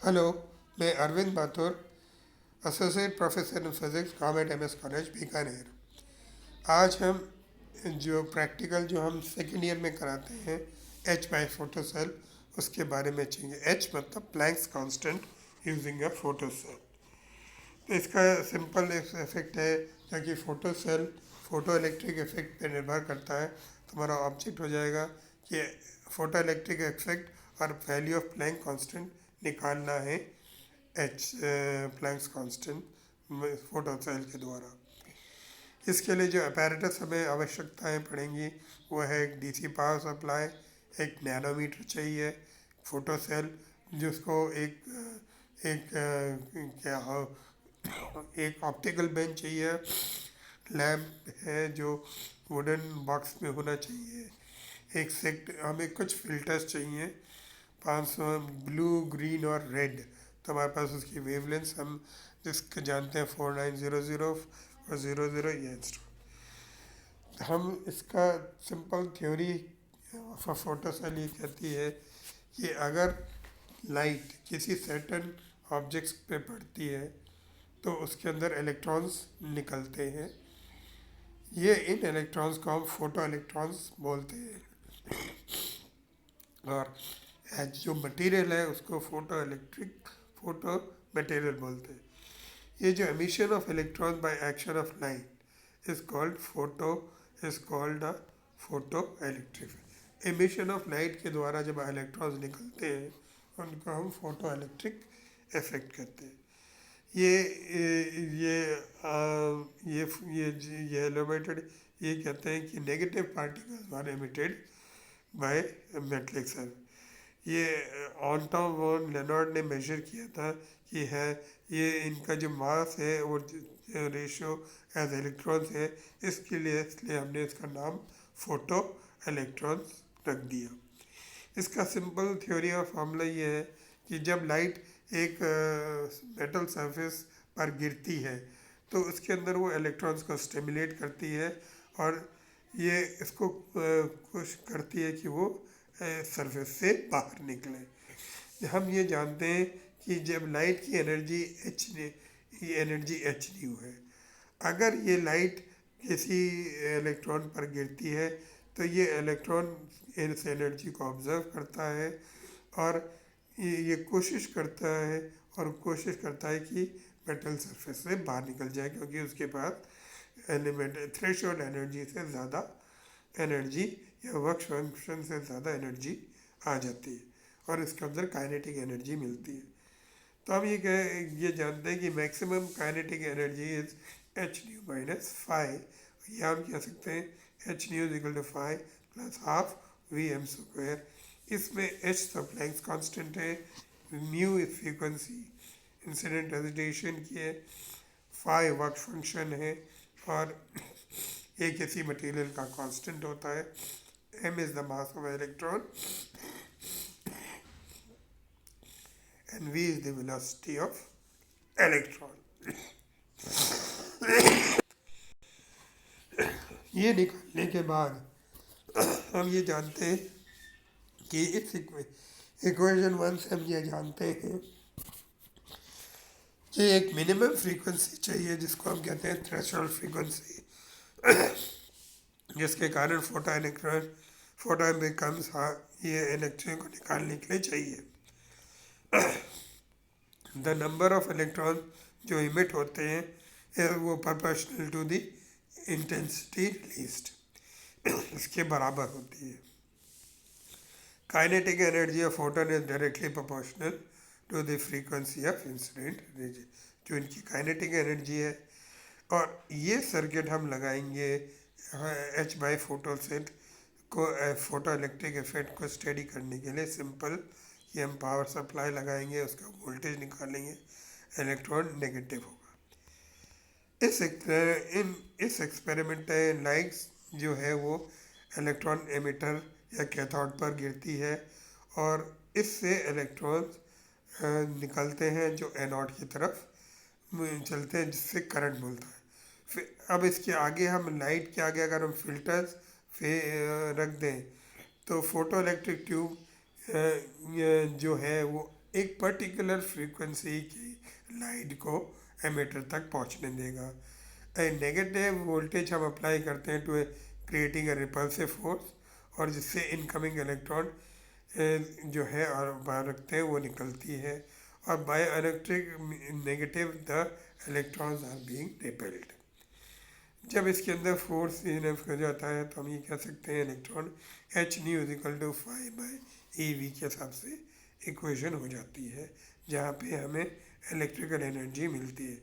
Hello, मैं Arvind Mathur, associate professor in physics government MS college Bikaner. आज हम जो प्रैक्टिकल जो हम सेकेंड ईयर में कराते हैं एच बाय फोटो सेल, उसके बारे में चाहिए। एच मतलब Planck's constant using a photo cell. तो इसका सिंपल इफेक्ट है, क्योंकि photo cell photoelectric effect पे निर्भर करता है। तो हमारा ऑब्जेक्ट हो जाएगा कि फोटो इलेक्ट्रिक इफेक्ट और वैल्यू ऑफ प्लैंक कांस्टेंट निकालना है H Planck's constant photo cell के द्वारा। इसके लिए जो अपैरेटस हमें आवश्यकताएं पड़ेंगी वो है एक डीसी पावर सप्लाई, एक नैनोमीटर चाहिए, फोटो सेल जिसको एक क्या हो, एक ऑप्टिकल बेंच चाहिए, लैम्प है जो वुडन बॉक्स में होना चाहिए, एक सेक्ट हमें कुछ फिल्टर्स चाहिए 500 ब्लू ग्रीन और रेड। तो हमारे पास उसकी वेवलेंस हम जिसके जानते हैं 4900 और 00 ये हम इसका simple theory for photo cell ये कहती है कि अगर लाइट किसी सर्टेन ऑब्जेक्ट्स पे पड़ती है तो उसके अंदर इलेक्ट्रॉन्स निकलते हैं। ये इन इलेक्ट्रॉन्स को हम फोटो इलेक्ट्रॉन्स बोलते हैं, और जो मटेरियल है उसको फोटो इलेक्ट्रिक फोटो मटेरियल बोलते हैं। ये जो emission of electron by action of light is called a photo electric. Emission of light के द्वारा जब इलेक्ट्रॉन्स निकलते हैं उनको हम फोटो इलेक्ट्रिक इफेक्ट कहते हैं। ये ये एलोमेटेड ये कहते हैं कि negative particles are emitted by metallic cell. ये ऑन्टॉन वॉन लेनार्ड ने मेजर किया था कि है ये इनका जो मास है और रेशियो एज इलेक्ट्रॉन्स है, इसलिए हमने इसका नाम फोटो इलेक्ट्रॉन्स रख दिया। इसका सिंपल थ्योरी ऑफ फार्मूला ये है कि जब लाइट एक मेटल सरफेस पर गिरती है तो उसके अंदर वो इलेक्ट्रॉन्स को स्टिमुलेट करती है और ये इसको कोशिश करती है कि वो सरफेस से बाहर निकले। हम ये जानते हैं कि जब लाइट की एनर्जी एच न्यू है। अगर ये लाइट किसी इलेक्ट्रॉन पर गिरती है तो ये इलेक्ट्रॉन इस एनर्जी को ऑब्जर्व करता है और ये कोशिश करता है कि मेटल सरफेस से बाहर निकल जाए, क्योंकि उसके पास एलिमेंट थ्रेशोल्ड एनर्जी से ज़्यादा एनर्जी या वर्क फंक्शन से ज़्यादा एनर्जी आ जाती है और इसके अंदर काइनेटिक एनर्जी मिलती है। तो हम ये जानते हैं कि maximum kinetic energy is h nu minus five. ये हम कह सकते हैं h nu is equal to five plus half v m square. इसमें एच तो प्लैंक्स कांस्टेंट है, mu is frequency incident radiation की है, फाइव वर्क फंक्शन है और ए किसी मटेरियल का कांस्टेंट होता है, m is the mass of electron and v is the velocity of electron. ये निकालने के बाद हम ये जानते हैं कि इस इक्वेशन वन से हम ये जानते हैं कि एक मिनिमम फ्रीक्वेंसी चाहिए जिसको हम कहते हैं थ्रेशोल्ड फ्रीक्वेंसी, जिसके कारण फोटोन बिकम्स ये इलेक्ट्रॉन को निकालने के लिए चाहिए। द नंबर ऑफ इलेक्ट्रॉन जो इमिट होते हैं वो proportional to the intensity released इसके बराबर होती है। Kinetic energy of photon is directly proportional to the frequency of incident radiation, जो इनकी काइनेटिक एनर्जी है। और ये सर्किट हम लगाएंगे एच बाई फोटो सेट को फोटो इलेक्ट्रिक इफेक्ट को स्टडी करने के लिए। सिंपल कि हम पावर सप्लाई लगाएंगे, उसका वोल्टेज निकालेंगे, इलेक्ट्रॉन नेगेटिव होगा। इस एक्सपेरिमेंट में लाइट्स जो है वो इलेक्ट्रॉन एमिटर या कैथोड पर गिरती है और इससे इलेक्ट्रॉन निकलते हैं जो एनोड की तरफ चलते हैं, जिससे करंट मिलता है। फिर अब इसके आगे हम लाइट के आगे अगर हम फिल्टर्स रख दें तो फोटो इलेक्ट्रिक ट्यूब जो है वो एक पर्टिकुलर फ्रीक्वेंसी की लाइट को एमिटर तक पहुंचने देगा। ए नेगेटिव वोल्टेज हम अप्लाई करते हैं to creating a repulsive force, और जिससे इनकमिंग इलेक्ट्रॉन जो है और बाहर रखते हैं वो निकलती है, और by electric negative the electrons are being repelled. जब इसके अंदर फोर्स इनफ हो जाता है तो हम ये कह सकते हैं electron h nu is equal to 5/eV के हिसाब से इक्वेशन हो जाती है, जहाँ पे हमें इलेक्ट्रिकल एनर्जी मिलती है।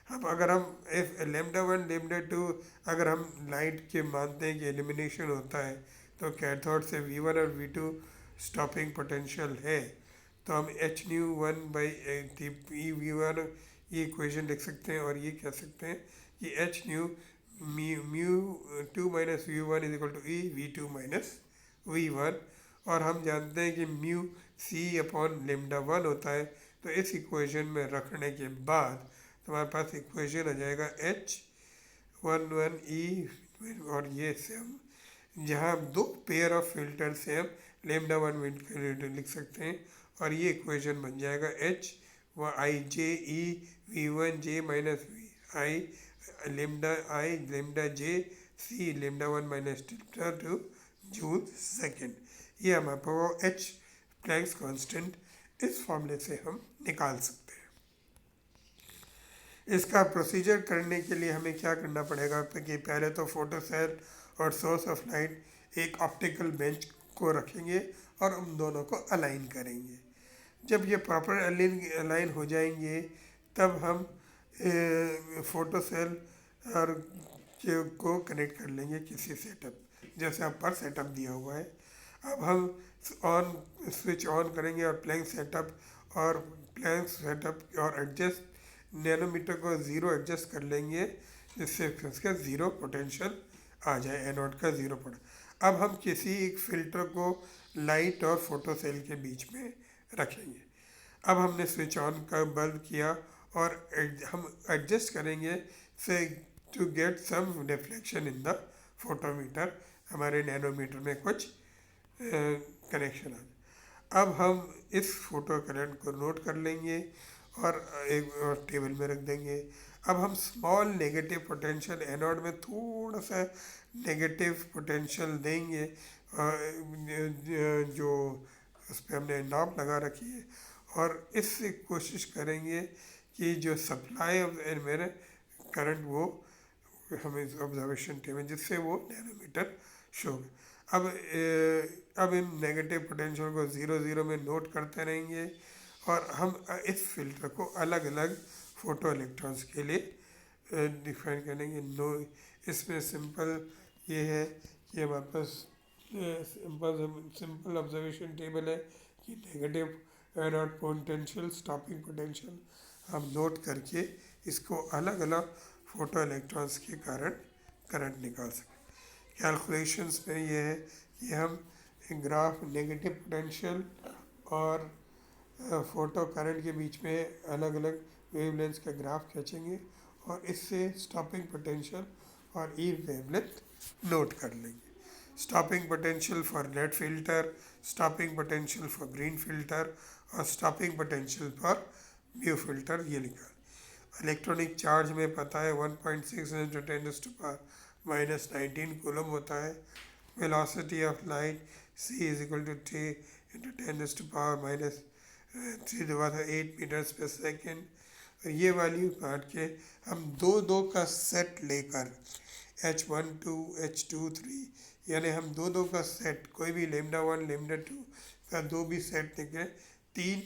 अब अगर हम इफ लेमडा 1 लेमडा 2 अगर हम लाइट के मानते हैं कि एलिमिनेशन होता है, तो कैथोड से V1 और V2 स्टॉपिंग पोटेंशियल है, तो हम एच न्यू 1/E V1 ये इक्वेशन लिख सकते हैं, और ये कह सकते हैं कि h nu mu 2 minus V1 is equal to E V2 minus V1, और हम जानते हैं कि म्यू C अपॉन लेमडा 1 होता है। तो इस इक्वेशन में रखने के बाद हमारे पास इक्वेशन आ जाएगा H11E, और ये से हम जहाँ दो पेयर ऑफ फिल्टर से हम लेमडा 1 लिख सकते हैं, और ये इक्वेशन बन जाएगा H(I)J(E)V1J minus I lambda J C lambda 1 minus tilde two joule second. ये हम आपको H प्लैंक्स कांस्टेंट इस फॉर्मूले से हम निकाल सकते हैं। इसका प्रोसीजर करने के लिए हमें क्या करना पड़ेगा कि पहले तो फोटो सेल और सोर्स ऑफ लाइट एक ऑप्टिकल बेंच को रखेंगे और उन दोनों को अलाइन करेंगे। जब ये प्रॉपर अलाइन हो जाएंगे तब हम फोटो सेल और को कनेक्ट कर लेंगे किसी सेटअप, जैसे आप पर सेटअप दिया हुआ है। अब हम स्विच ऑन करेंगे और प्लैंक सेटअप और एडजस्ट नैनोमीटर को ज़ीरो एडजस्ट कर लेंगे, जिससे उसका ज़ीरो पोटेंशियल आ जाए, एनोड का ज़ीरो पोटेंशियल। अब हम किसी एक फ़िल्टर को लाइट और फोटो सेल के बीच में रखेंगे। अब हमने स्विच ऑन का बल्ब किया और हम एडजस्ट करेंगे से to get some reflection in the photometer, हमारे नैनोमीटर में कुछ कनेक्शन आ। अब हम इस फोटो करंट को नोट कर लेंगे और एक और टेबल में रख देंगे। अब हम स्मॉल नेगेटिव पोटेंशियल एनोड में थोड़ा सा नेगेटिव पोटेंशियल देंगे, जो उस पर हमने नॉब लगा रखी है, और इससे कोशिश करेंगे कि जो सप्लाई ऑफ मेरे करंट वो हमें ऑब्जर्वेशन टेबल जिससे वो नैनोमीटर शो। अब इन नेगेटिव पोटेंशियल को 0 में नोट करते रहेंगे, और हम इस फिल्टर को अलग अलग फोटो इलेक्ट्रॉन्स के लिए डिफाइन करेंगे। इसमें सिंपल ये है कि हमारे पास सिंपल ऑब्जर्वेशन टेबल है कि negative anode potential stopping potential हम नोट करके इसको अलग अलग फोटो इलेक्ट्रॉन्स के कारण करंट निकाल सकें। कैलकुलेशंस में ये है कि हम ग्राफ नेगेटिव पोटेंशियल और फोटो करंट के बीच में अलग अलग वेवलेंथ का ग्राफ खींचेंगे, और इससे स्टॉपिंग पोटेंशियल और ई वेवलेंथ नोट कर लेंगे। Stopping potential for red filter, stopping potential for green filter, और stopping potential for blue filter ये लिखा। इलेक्ट्रॉनिक चार्ज में पता है 1.6 × 10⁻⁻19 कूलम होता है। Velocity of light c is equal to 10 × 10⁻3 meters पर सेकेंड। और ये वैल्यू काट के हम दो का सेट लेकर H12 H23 यानी हम दो का सेट, कोई भी लेमडा 1 लेमडा 2 का दो भी सेट लेकर 3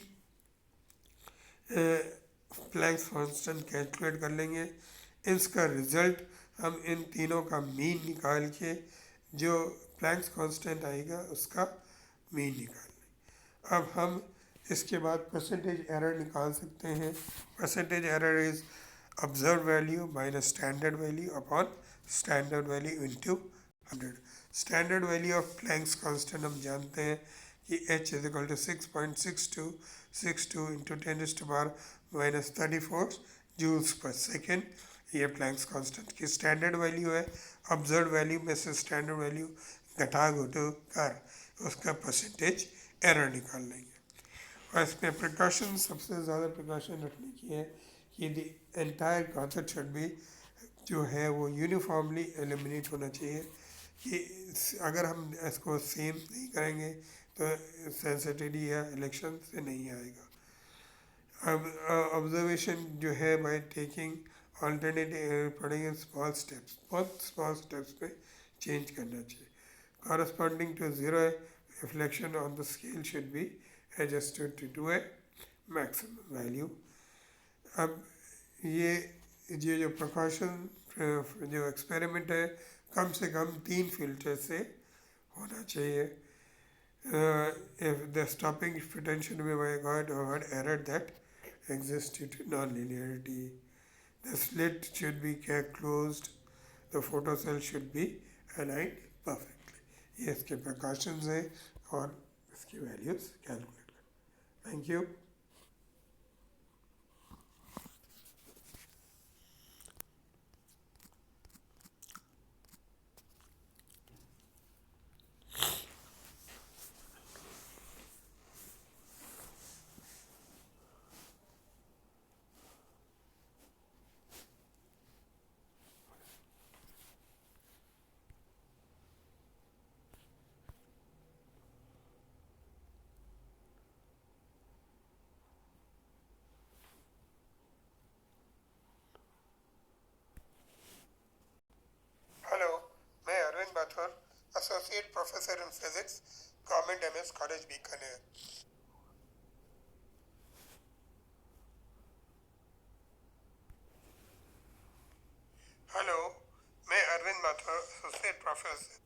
प्लैंक्स कांस्टेंट कैलकुलेट कर लेंगे। इसका रिजल्ट हम इन तीनों का मीन निकाल के जो प्लैंक्स कांस्टेंट आएगा उसका मीन निकाल लेंगे। अब हम इसके बाद परसेंटेज एरर निकाल सकते हैं। Percentage error is observe value minus standard value upon standard value into 100। Standard value of Planck's constant हम जानते हैं कि H is equal to 6.6262 into 10⁻⁻34 joules पर सेकेंड। ये प्लैंक्स कांस्टेंट की स्टैंडर्ड वैल्यू है। ऑब्जर्व वैल्यू में से स्टैंडर्ड वैल्यू घटा घटो कर उसका परसेंटेज एरर निकाल लेंगे। और इसमें प्रिकॉशन, सबसे ज़्यादा प्रिकॉशन रखने की है कि the entire concept should be, जो है वो यूनिफॉर्मली एलिमिनेट होना चाहिए, कि अगर हम इसको सेम नहीं करेंगे तो सेंसिटिविटी या इलेक्शन से नहीं आएगा। अब ऑब्जर्वेशन जो है बाय टेकिंग ऑल्टरनेटिव पढ़ेंगे स्मॉल स्टेप्स, बहुत स्मॉल स्टेप्स पे चेंज करना चाहिए। Corresponding to zero reflection on the scale should be adjusted to a maximum value. अब ये जो प्रिकॉशन, जो एक्सपेरिमेंट है, कम से कम 3 फिल्टर से होना चाहिए। If the stopping potential be by God or error that exists due to non-linearity, the slit should be kept closed, the photocell should be aligned perfectly. ये इसके precautions हैं और इसकी values calculate करें। Thank you. हेलो, मैं Arvind Bathur, associate professor in physics, government MS college Bikaner. Hello, मैं Arvind Bathur, associate professor